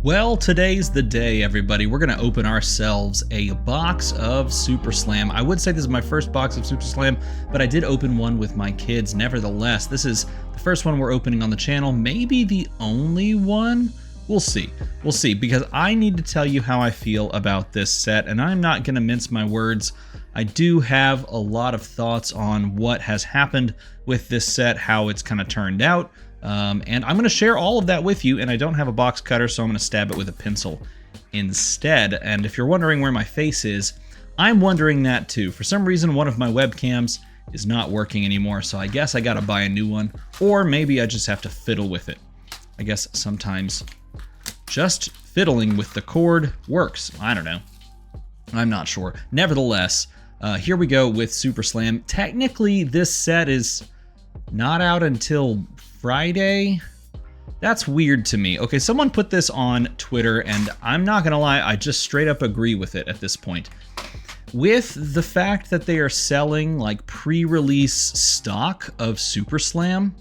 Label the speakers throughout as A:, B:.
A: Well, today's the day, everybody. We're going to open ourselves a box of Super Slam. I would say this is my first box of Super Slam, but I did open one with my kids. Nevertheless, this is the first one we're opening on the channel, maybe the only one. We'll see. We'll see, because I need to tell you how I feel about this set, and I'm not going to mince my words. I do have a lot of thoughts on what has happened with this set, how it's kind of turned out. And I'm going to share all of that with you, and I don't have a box cutter, so I'm going to stab it with a pencil instead. And if you're wondering where my face is, I'm wondering that too. For some reason, one of my webcams is not working anymore, so I guess I got to buy a new one, or maybe I just have to fiddle with it. I guess sometimes just fiddling with the cord works. I don't know. I'm not sure. Nevertheless, here we go with Super Slam. Technically, this set is not out until Friday. That's weird to me. Okay, someone put this on Twitter, and I'm not gonna lie, I just straight up agree with it at this point. With the fact that they are selling like pre-release stock of Super Slam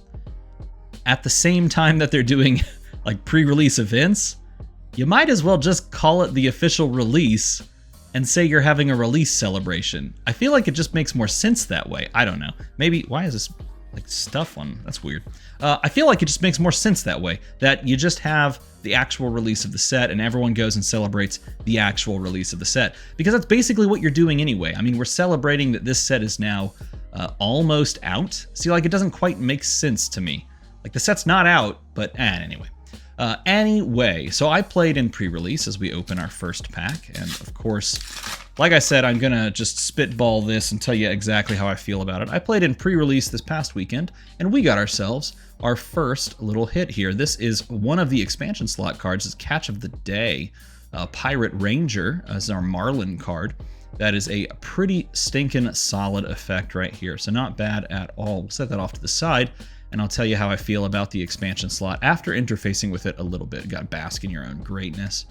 A: at the same time that they're doing like pre-release events, you might as well just call it the official release and say you're having a release celebration. I feel like it just makes more sense that way. I don't know. Maybe, why is this like stuff on? That's weird. I feel like it just makes more sense that way, that you just have the actual release of the set and everyone goes and celebrates the actual release of the set, because that's basically what you're doing anyway. I mean, we're celebrating that this set is now almost out. See, like, it doesn't quite make sense to me. Like, the set's not out, but anyway. Anyway, so I played in pre-release as we open our first pack, and of course, like I said, I'm gonna just spitball this and tell you exactly how I feel about it. I played in pre-release this past weekend, and we got ourselves our first little hit here. This is one of the expansion slot cards. It's Catch of the Day. Pirate Ranger is our Marlin card. That is a pretty stinking solid effect right here, so not bad at all. We'll set that off to the side, and I'll tell you how I feel about the expansion slot after interfacing with it a little bit. Got bask in your own greatness.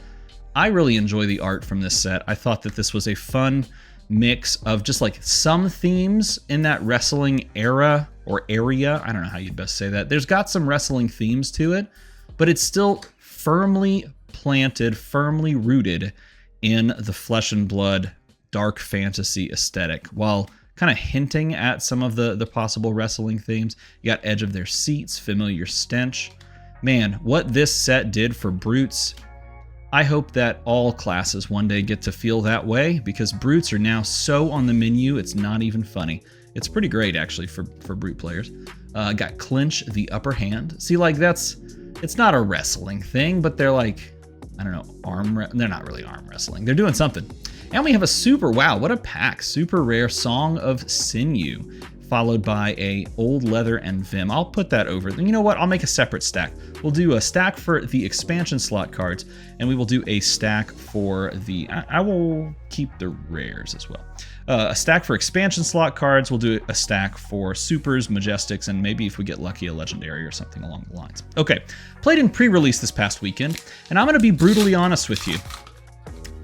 A: I really enjoy the art from this set. I thought that this was a fun mix of just like some themes in that wrestling era or area. I don't know how you'd best say that. There's got some wrestling themes to it, but it's still firmly planted, firmly rooted in the flesh and blood dark fantasy aesthetic, while kind of hinting at some of the possible wrestling themes. You got Edge of Their Seats, Familiar Stench. Man, what this set did for Brutes, I hope that all classes one day get to feel that way, because Brutes are now so on the menu, it's not even funny. It's pretty great, actually, for Brute players. Got Clinch, the Upper Hand. See, like, it's not a wrestling thing, but they're like, I don't know, they're not really arm wrestling. They're doing something. And we have a super, wow, what a pack. Super rare Song of Sinew, followed by a Old Leather and Vim. I'll put that over. You know what? I'll make a separate stack. We'll do a stack for the expansion slot cards, and we will do a stack for the... I will keep the rares as well. A stack for expansion slot cards. We'll do a stack for supers, majestics, and maybe if we get lucky, a legendary or something along the lines. Okay, played in pre-release this past weekend, and I'm going to be brutally honest with you.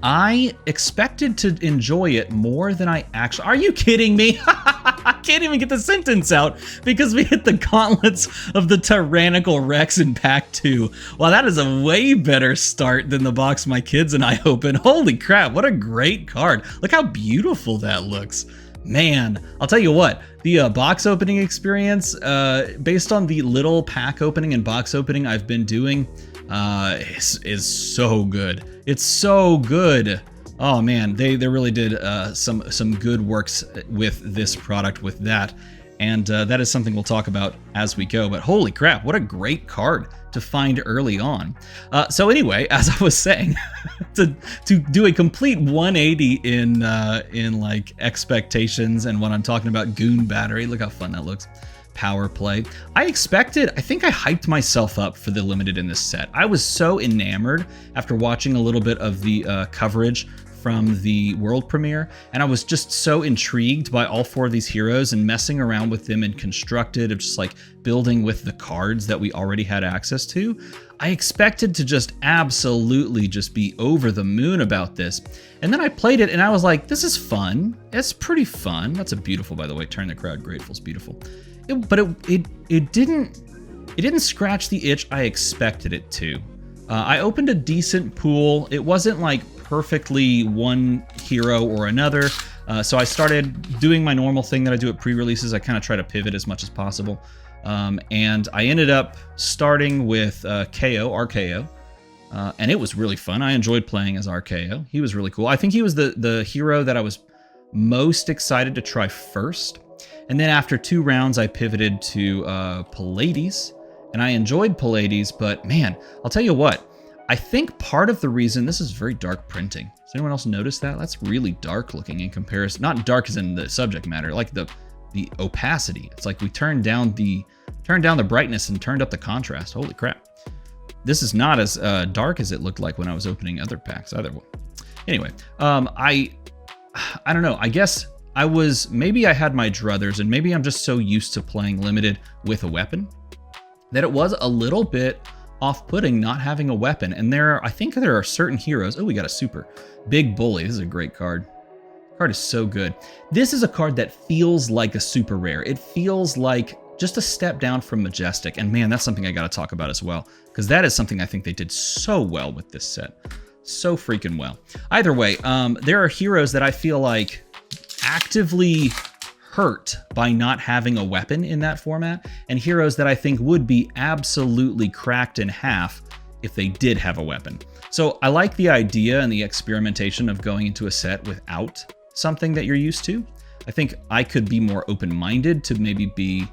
A: I expected to enjoy it more than I actually... Are you kidding me? I can't even get the sentence out because we hit the gauntlets of the Tyrannical Rex in Pack 2. Wow, that is a way better start than the box my kids and I opened. Holy crap, what a great card. Look how beautiful that looks. Man, I'll tell you what, the box opening experience, based on the little pack opening and box opening I've been doing, is so good. It's so good. Oh man, they really did some good works with this product, with that, and that is something we'll talk about as we go. But holy crap, what a great card to find early on. So anyway, as I was saying, to do a complete 180 in like expectations and when I'm talking about Goon Battery, look how fun that looks. Power play. I think I hyped myself up for the limited in this set. I was so enamored after watching a little bit of the coverage from the world premiere, and I was just so intrigued by all four of these heroes and messing around with them in Constructed, of just like building with the cards that we already had access to. I expected to just absolutely just be over the moon about this. And then I played it and I was like, this is fun. It's pretty fun. That's a beautiful, by the way, Turn the Crowd Grateful is beautiful. But it didn't scratch the itch I expected it to. I opened a decent pool. It wasn't like perfectly one hero or another. So I started doing my normal thing that I do at pre-releases. I kind of try to pivot as much as possible. And I ended up starting with RKO. And it was really fun. I enjoyed playing as RKO. He was really cool. I think he was the hero that I was most excited to try first. And then after 2 rounds, I pivoted to Pallades. And I enjoyed Pallades, but man, I'll tell you what. I think part of the reason, this is very dark printing. Does anyone else notice that? That's really dark looking in comparison. Not dark as in the subject matter, like the opacity. It's like we turned down the brightness and turned up the contrast. Holy crap. This is not as dark as it looked like when I was opening other packs either. Anyway, I don't know. I guess maybe I had my druthers, and maybe I'm just so used to playing limited with a weapon that it was a little bit off-putting not having a weapon. And I think there are certain heroes. Oh, we got a super. Big Bully. This is a great card. Card is so good. This is a card that feels like a super rare. It feels like just a step down from Majestic. And man, that's something I got to talk about as well, because that is something I think they did so well with this set. So freaking well. Either way, there are heroes that I feel like actively hurt by not having a weapon in that format, and heroes that I think would be absolutely cracked in half if they did have a weapon. So I like the idea and the experimentation of going into a set without something that you're used to. I think I could be more open-minded to maybe be,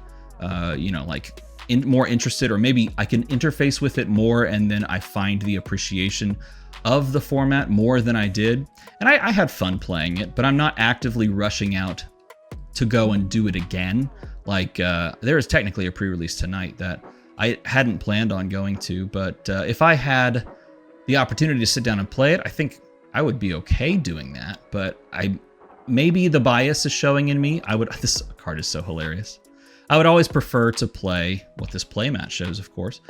A: more interested, or maybe I can interface with it more, and then I find the appreciation of the format more than I did. And I had fun playing it, but I'm not actively rushing out to go and do it again. Like, there is technically a pre-release tonight that I hadn't planned on going to, but if I had the opportunity to sit down and play it, I think I would be okay doing that. But maybe the bias is showing in me. This card is so hilarious. I would always prefer to play what this playmat shows, of course,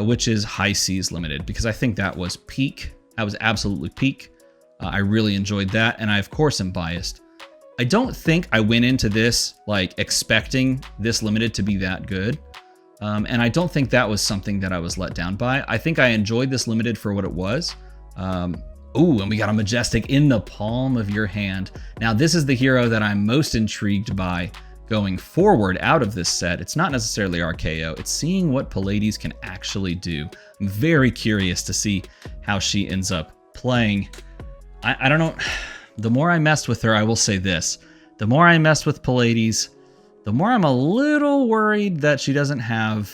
A: which is High Seas Limited, because I think that was peak. That was absolutely peak. I really enjoyed that, and I, of course, am biased. I don't think I went into this like expecting this limited to be that good. And I don't think that was something that I was let down by. I think I enjoyed this limited for what it was. Ooh, and we got a Majestic in the palm of your hand. Now, this is the hero that I'm most intrigued by going forward out of this set. It's not necessarily RKO. It's seeing what Pallades can actually do. I'm very curious to see how she ends up playing. I don't know. The more I messed with her, I will say this. The more I messed with Pallades, the more I'm a little worried that she doesn't have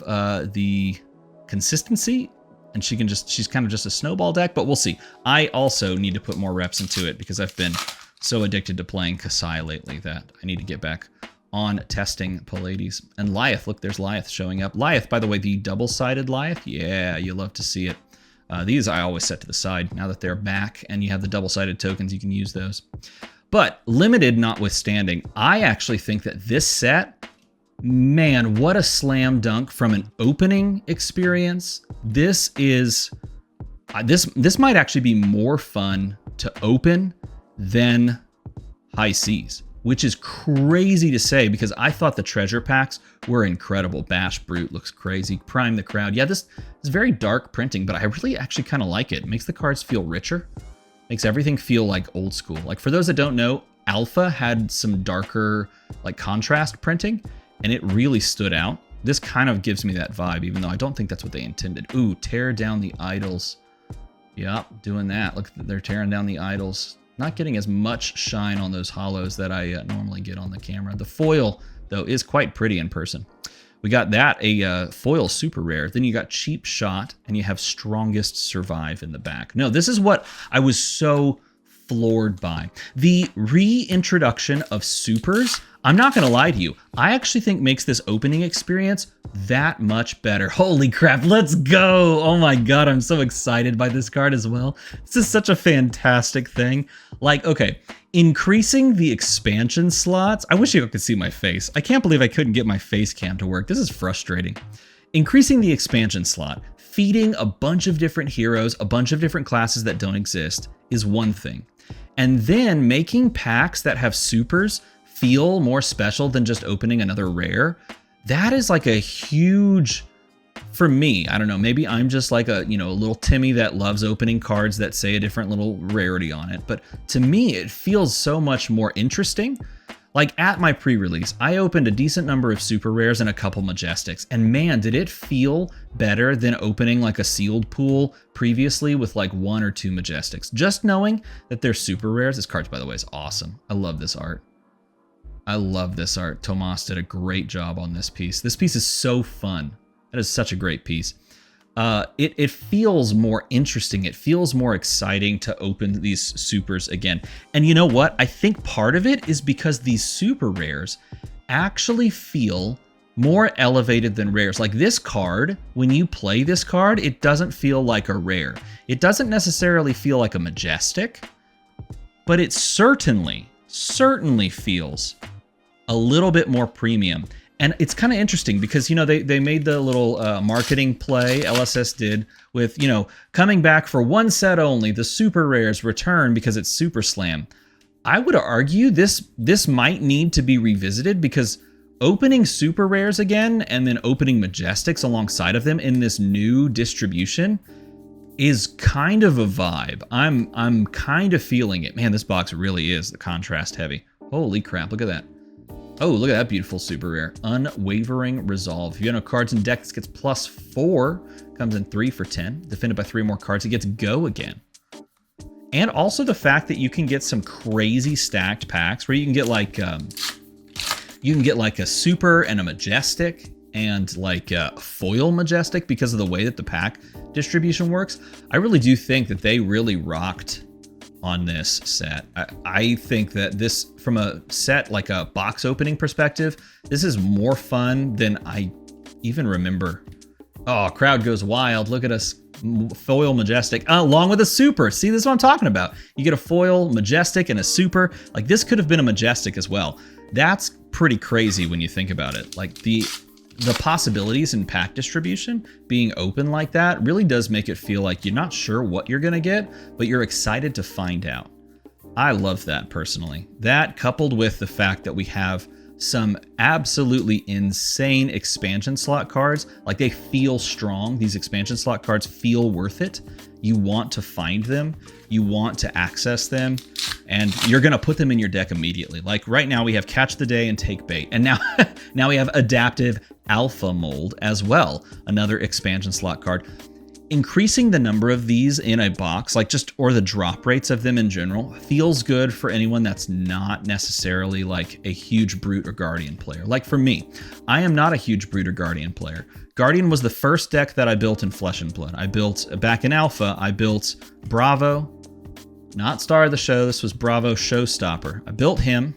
A: the consistency, and she's kind of just a snowball deck, but we'll see. I also need to put more reps into it because I've been so addicted to playing Kasai lately that I need to get back on testing Pallades. And Lyeth, look, there's Lyeth showing up. Lyeth, by the way, the double-sided Lyeth. Yeah, you love to see it. These I always set to the side now that they're back and you have the double-sided tokens, you can use those. But limited notwithstanding, I actually think that this set, man, what a slam dunk from an opening experience. This is, this might actually be more fun to open than High Seas, which is crazy to say because I thought the treasure packs were incredible. Bash Brute looks crazy. Prime the Crowd. Yeah, this is very dark printing, but I really actually kind of like it. It makes the cards feel richer. Makes everything feel like old school. Like for those that don't know, Alpha had some darker like contrast printing and it really stood out. This kind of gives me that vibe, even though I don't think that's what they intended. Ooh, tear down the idols. Yep, doing that. Look, they're tearing down the idols. Not getting as much shine on those hollows that I normally get on the camera. The foil, though, is quite pretty in person. We got that, a foil super rare. Then you got Cheap Shot, and you have Strongest Survive in the back. No, this is what I was so floored by. The reintroduction of supers, I'm not going to lie to you, I actually think makes this opening experience that much better. Holy crap, let's go! Oh my god, I'm so excited by this card as well. This is such a fantastic thing. Like, okay, increasing the expansion slots. I wish you could see my face. I can't believe I couldn't get my face cam to work. This is frustrating. Increasing the expansion slot, feeding a bunch of different heroes, a bunch of different classes that don't exist is one thing. And then making packs that have supers feel more special than just opening another rare, that is like a huge for me, I don't know, maybe I'm just like a, a little Timmy that loves opening cards that say a different little rarity on it. But to me, it feels so much more interesting. Like at my pre-release, I opened a decent number of super rares and a couple Majestics. And man, did it feel better than opening like a sealed pool previously with like 1 or 2 Majestics. Just knowing that they're super rares. This card, by the way, is awesome. I love this art. I love this art. Tomas did a great job on this piece. This piece is so fun. That is such a great piece. It feels more interesting. It feels more exciting to open these supers again. And you know what? I think part of it is because these super rares actually feel more elevated than rares. Like this card, when you play this card, it doesn't feel like a rare. It doesn't necessarily feel like a Majestic, but it certainly feels a little bit more premium. And it's kind of interesting because, they made the little marketing play LSS did with, coming back for 1 set only, the super rares return because it's Super Slam. I would argue this might need to be revisited because opening super rares again and then opening Majestics alongside of them in this new distribution is kind of a vibe. I'm kind of feeling it. Man, this box really is the contrast heavy. Holy crap, look at that. Oh, look at that beautiful super rare. Unwavering Resolve. If you have no cards in deck, this gets +4. Comes in 3 for 10. Defended by 3 more cards. It gets Go again. And also the fact that you can get some crazy stacked packs where you can get like a super and a Majestic and like a foil Majestic because of the way that the pack distribution works. I really do think that they really rocked on this set. I think that this, from a set, like a box opening perspective, this is more fun than I even remember. Oh, crowd goes wild. Look at us. Foil Majestic, along with a super. See, this is what I'm talking about. You get a foil Majestic and a super. Like, this could have been a Majestic as well. That's pretty crazy when you think about it. Like, the possibilities in pack distribution being open like that really does make it feel like you're not sure what you're going to get, but you're excited to find out. I love that personally. That coupled with the fact that we have some absolutely insane expansion slot cards, like they feel strong. These expansion slot cards feel worth it. You want to find them, you want to access them, and you're going to put them in your deck immediately. Like right now we have Catch the Day and Take Bait, and now we have Adaptive Alpha Mold as well, another expansion slot card. Increasing the number of these in a box, or the drop rates of them in general, feels good for anyone that's not necessarily like a huge Brute or Guardian player. Like for me, I am not a huge Brute or Guardian player. Guardian was the first deck that I built in Flesh and Blood. I built, back in Alpha, I built Bravo, not Star of the Show, this was Bravo Showstopper. I built him,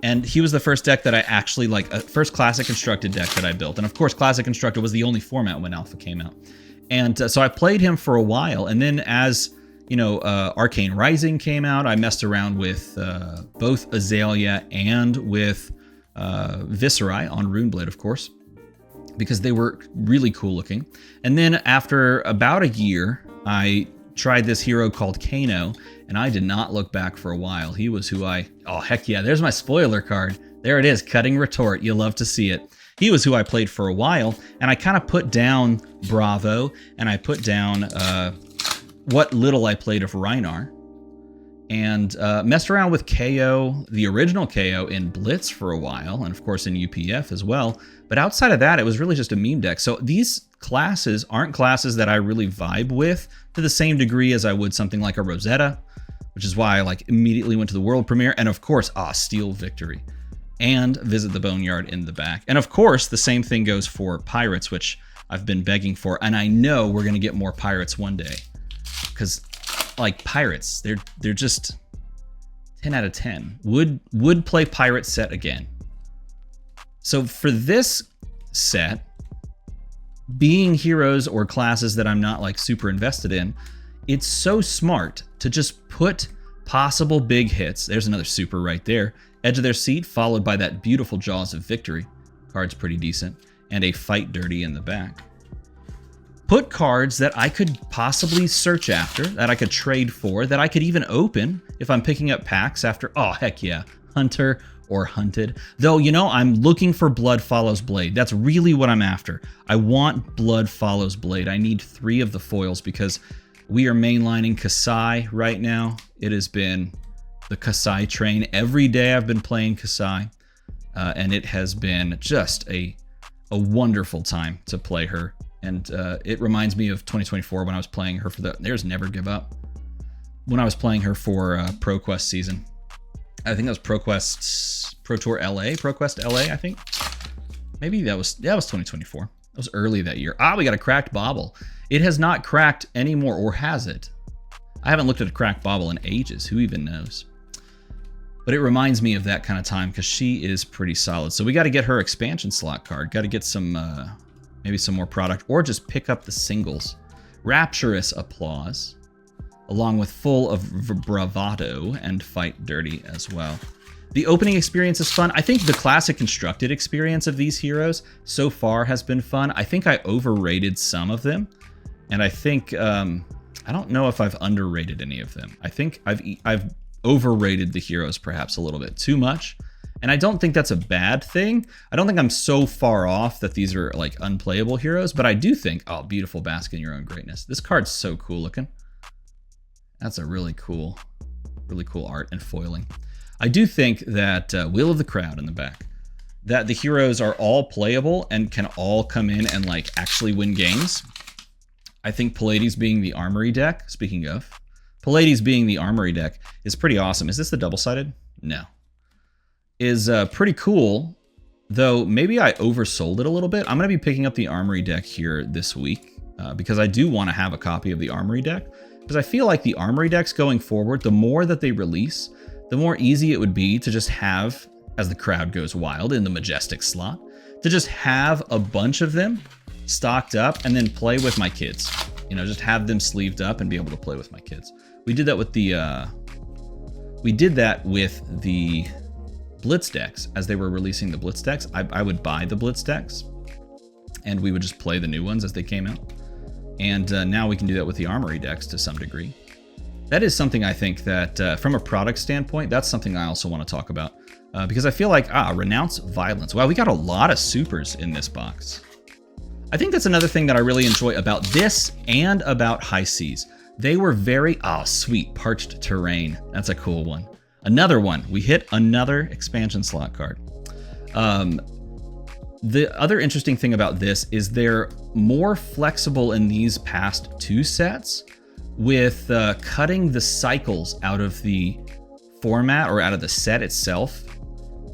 A: and he was the first deck that I actually, first Classic Constructed deck that I built. And of course, Classic Constructed was the only format when Alpha came out. And so I played him for a while, and then as, Arcane Rising came out, I messed around with both Azalea and with Viscerai on Runeblade, of course, because they were really cool looking. And then after about a year, I tried this hero called Kano, and I did not look back for a while. He was who oh heck yeah, there's my spoiler card. There it is, Cutting Retort. You love to see it. He was who I played for a while, and I kind of put down Bravo, and I put down what little I played of Rhinar, and messed around with KO, the original KO, in Blitz for a while, and of course in UPF as well. But outside of that, it was really just a meme deck. So these classes aren't classes that I really vibe with to the same degree as I would something like a Rosetta, which is why I immediately went to the world premiere, and of course, Steel Victory. And Visit the Boneyard in the back. And of course, the same thing goes for Pirates, which I've been begging for. And I know we're going to get more Pirates one day. Because, Pirates, they're just 10 out of 10. Would play Pirate set again. So for this set, being heroes or classes that I'm not, super invested in, it's so smart to just put possible big hits. There's another super right there. Edge of their seat, followed by that beautiful Jaws of Victory. Card's pretty decent. And a Fight Dirty in the back. Put cards that I could possibly search after, that I could trade for, that I could even open if I'm picking up packs after, oh heck yeah, Hunter or hunted. Though, you know, I'm looking for Blood Follows Blade. That's really what I'm after. I want Blood Follows Blade. I need 3 of the foils because we are mainlining Kasai right now. It has been the Kasai train. Every day I've been playing Kasai, and it has been just a wonderful time to play her. And it reminds me of 2024 when I was playing her for there's Never Give Up. When I was playing her for ProQuest season. I think that was Pro Tour LA, ProQuest LA, I think. Maybe that was 2024. That was early that year. We got a cracked bauble. It has not cracked anymore, or has it? I haven't looked at a cracked bauble in ages. Who even knows? But it reminds me of that kind of time because she is pretty solid. So we got to get her expansion slot card. Got to get some, maybe some more product, or just pick up the singles. Rapturous Applause, along with Full of Bravado and Fight Dirty as well. The opening experience is fun. I think the classic constructed experience of these heroes so far has been fun. I think I overrated some of them, and I think I don't know if I've underrated any of them. I think I've overrated the heroes perhaps a little bit too much, and I don't think that's a bad thing. I don't think I'm so far off that these are like unplayable heroes, but I do think, oh, beautiful, bask in your own greatness. This card's so cool looking. That's a really cool art and foiling. I do think that Wheel of the Crowd in the back, that the heroes are all playable and can all come in and like actually win games. I think Pallades being the Armory deck, speaking of, Pallades being the Armory deck is pretty awesome. Is this the double-sided? No. Is pretty cool, though maybe I oversold it a little bit. I'm going to be picking up the Armory deck here this week because I do want to have a copy of the Armory deck. Because I feel like the Armory decks going forward, the more that they release, the more easy it would be to just have, as the crowd goes wild in the Majestic slot, to just have a bunch of them stocked up and then play with my kids. You know, just have them sleeved up and be able to play with my kids. We did that with the Blitz decks. As they were releasing the Blitz decks, I would buy the Blitz decks and we would just play the new ones as they came out. And now we can do that with the Armory decks to some degree. That is something I think that from a product standpoint, that's something I also want to talk about. Because I feel like, Renounce Violence. Wow, we got a lot of supers in this box. I think that's another thing that I really enjoy about this and about High Seas. They were very, sweet, Parched Terrain. That's a cool one. Another one, we hit another expansion slot card. The other interesting thing about this is they're more flexible in these past 2 sets with cutting the cycles out of the format or out of the set itself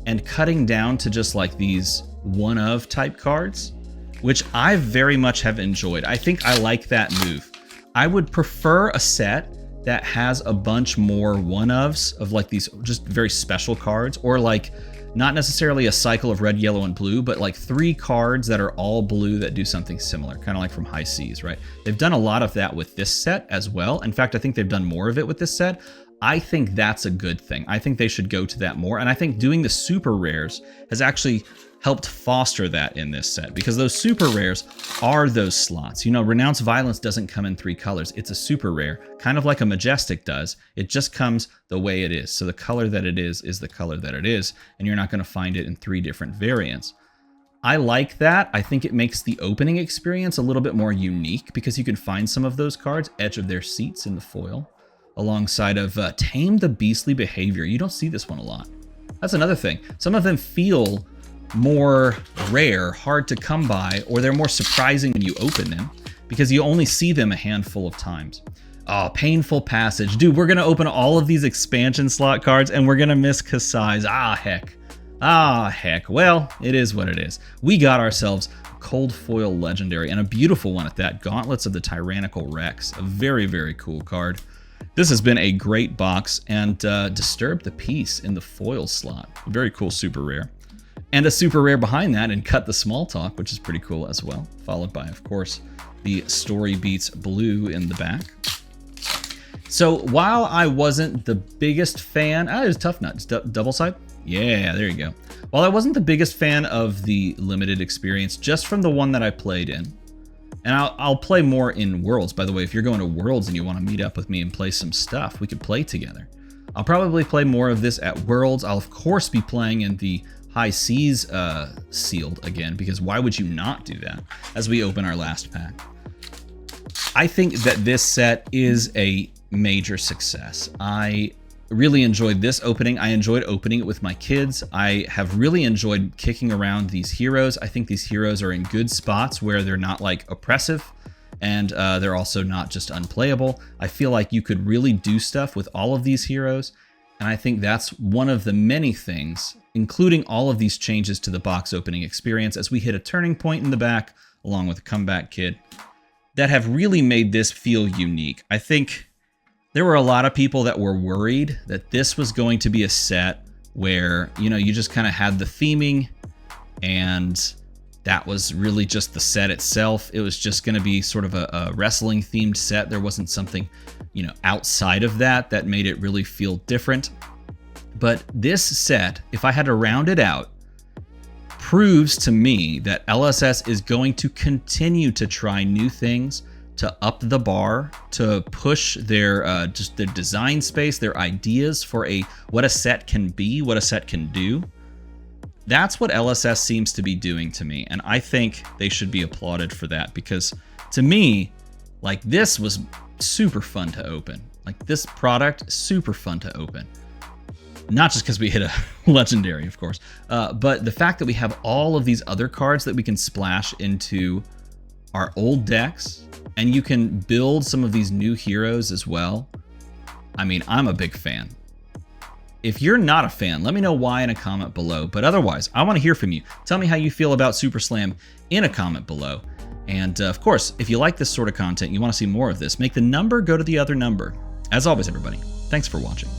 A: and cutting down to just like these one-of type cards, which I very much have enjoyed. I think I like that move. I would prefer a set that has a bunch more one-ofs of like these just very special cards, or like not necessarily a cycle of red, yellow, and blue, but like 3 cards that are all blue that do something similar, kind of like from High Seas, right? They've done a lot of that with this set as well. In fact, I think they've done more of it with this set. I think that's a good thing. I think they should go to that more. And I think doing the super rares has actually helped foster that in this set, because those super rares are those slots. You know, Renounce Violence doesn't come in 3 colors. It's a super rare, kind of like a Majestic does. It just comes the way it is. So the color that it is the color that it is, and you're not going to find it in 3 different variants. I like that. I think it makes the opening experience a little bit more unique because you can find some of those cards, Edge of Their Seats in the foil, alongside of Tame the Beastly Behavior. You don't see this one a lot. That's another thing. Some of them feel more rare, hard to come by, or they're more surprising when you open them because you only see them a handful of times. Oh, Painful Passage. Dude, we're going to open all of these expansion slot cards and we're going to miss Kasai's. Heck. Well, it is what it is. We got ourselves Cold Foil Legendary, and a beautiful one at that. Gauntlets of the Tyrannical Rex. A very, very cool card. This has been a great box, and Disturb the Peace in the foil slot. Very cool super rare. And a super rare behind that, and Cut the Small Talk, which is pretty cool as well. Followed by, of course, the Story Beats Blue in the back. So while I wasn't the biggest fan, it was Tough Nut. Double side? Yeah, there you go. While I wasn't the biggest fan of the limited experience, just from the one that I played in, and I'll play more in Worlds. By the way, if you're going to Worlds and you want to meet up with me and play some stuff, we could play together. I'll probably play more of this at Worlds. I'll of course be playing in the High Seas sealed again, because why would you not do that as we open our last pack? I think that this set is a major success. I really enjoyed this opening. I enjoyed opening it with my kids. I have really enjoyed kicking around these heroes. I think these heroes are in good spots where they're not like oppressive, and they're also not just unplayable. I feel like you could really do stuff with all of these heroes, and I think that's one of the many things, including all of these changes to the box opening experience as we hit a turning point in the back, along with a comeback kid, that have really made this feel unique. I think there were a lot of people that were worried that this was going to be a set where, you know, you just kind of had the theming and that was really just the set itself. It was just going to be sort of a wrestling themed set. There wasn't something, you know, outside of that that made it really feel different. But this set, if I had to round it out, proves to me that LSS is going to continue to try new things, to up the bar, to push their just their design space, their ideas for what a set can be, what a set can do. That's what LSS seems to be doing to me, and I think they should be applauded for that, because to me, like, this was super fun to open. Like, this product, super fun to open. Not just because we hit a legendary, of course, but the fact that we have all of these other cards that we can splash into our old decks, and you can build some of these new heroes as well. I mean, I'm a big fan. If you're not a fan, let me know why in a comment below. But otherwise, I want to hear from you. Tell me how you feel about Super Slam in a comment below. And of course, if you like this sort of content, you want to see more of this, make the number go to the other number. As always, everybody, thanks for watching.